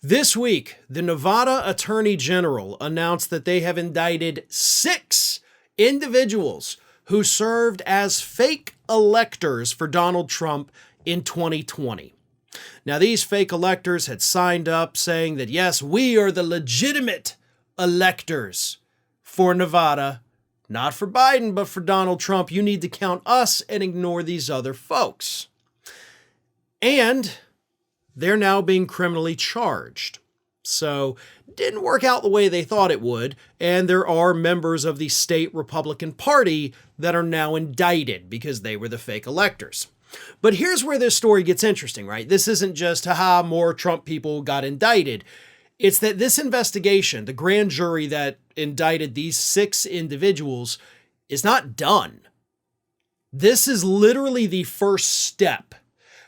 This week, the Nevada Attorney General announced that they have indicted 6 individuals who served as fake electors for Donald Trump in 2020. Now, these fake electors had signed up saying that, yes, we are the legitimate electors for Nevada, not for Biden, but for Donald Trump. You need to count us and ignore these other folks. And they're now being criminally charged. So, didn't work out the way they thought it would, and there are members of the state Republican Party that are now indicted because they were the fake electors. But here's where this story gets interesting, right? This isn't just, haha, more Trump people got indicted. It's that this investigation, the grand jury that indicted these 6 individuals, is not done. This is literally the first step.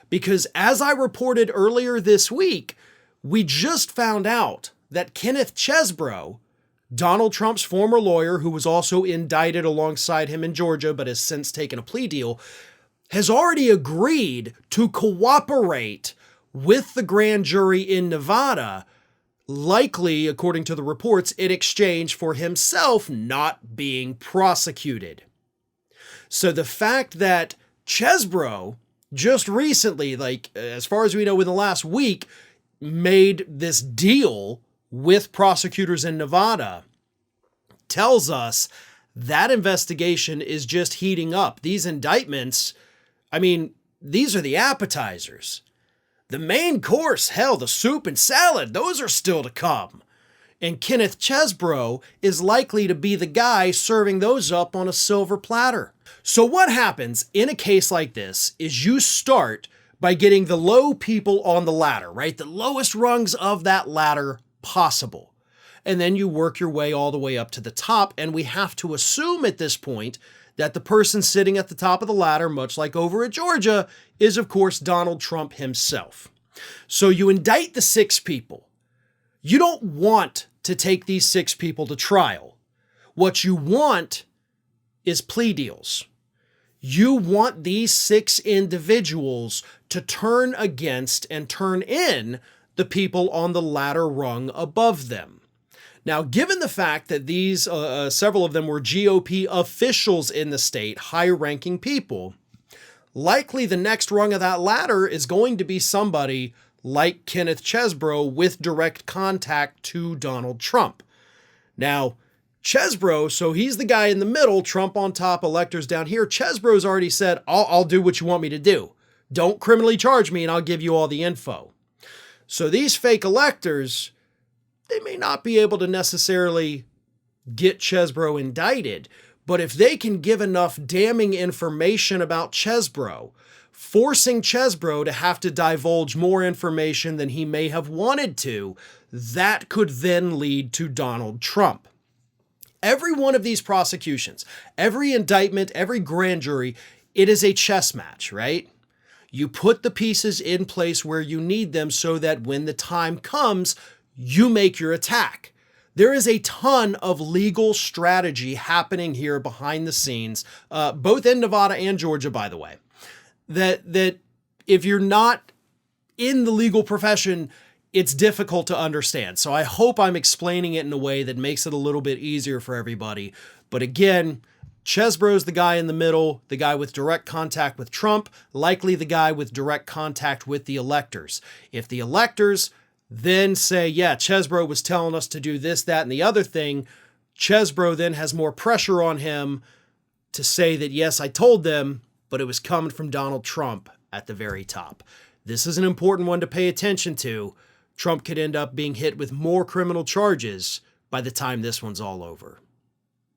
Because as I reported earlier this week, we just found out that Kenneth Chesbro, Donald Trump's former lawyer, who was also indicted alongside him in Georgia but has since taken a plea deal, has already agreed to cooperate with the grand jury in Nevada, likely, according to the reports, in exchange for himself not being prosecuted. So the fact that Chesbro just recently, as far as we know, in the last week, made this deal with prosecutors in Nevada tells us that investigation is just heating up. These indictments, these are the appetizers. The main course, hell, the soup and salad, those are still to come. And Kenneth Chesbro is likely to be the guy serving those up on a silver platter. So what happens in a case like this is you start by getting the low people on the ladder, right? The lowest rungs of that ladder possible. And then you work your way all the way up to the top. And we have to assume at this point that the person sitting at the top of the ladder, much like over at Georgia, is of course Donald Trump himself. So you indict the 6 people. You don't want to take these 6 people to trial. What you want is plea deals. You want these 6 individuals to turn against and turn in the people on the ladder rung above them. Now, given the fact that these, several of them were GOP officials in the state, high-ranking people, likely the next rung of that ladder is going to be somebody like Kenneth Chesbro with direct contact to Donald Trump. Now, Chesbro, so he's the guy in the middle, Trump on top, electors down here. Chesbro's already said, I'll do what you want me to do. Don't criminally charge me and I'll give you all the info. So these fake electors, they may not be able to necessarily get Chesbro indicted, but if they can give enough damning information about Chesbro, forcing Chesbro to have to divulge more information than he may have wanted to, that could then lead to Donald Trump. Every one of these prosecutions, every indictment, every grand jury, it is a chess match, right? You put the pieces in place where you need them so that when the time comes, you make your attack. There is a ton of legal strategy happening here behind the scenes, both in Nevada and Georgia, by the way, that if you're not in the legal profession, it's difficult to understand. So I hope I'm explaining it in a way that makes it a little bit easier for everybody. But again, Chesbro's the guy in the middle, the guy with direct contact with Trump, likely the guy with direct contact with the electors. If the electors then say, yeah, Chesbro was telling us to do this, that, and the other thing, Chesbro then has more pressure on him to say that, yes, I told them, but it was coming from Donald Trump at the very top. This is an important one to pay attention to. Trump could end up being hit with more criminal charges by the time this one's all over.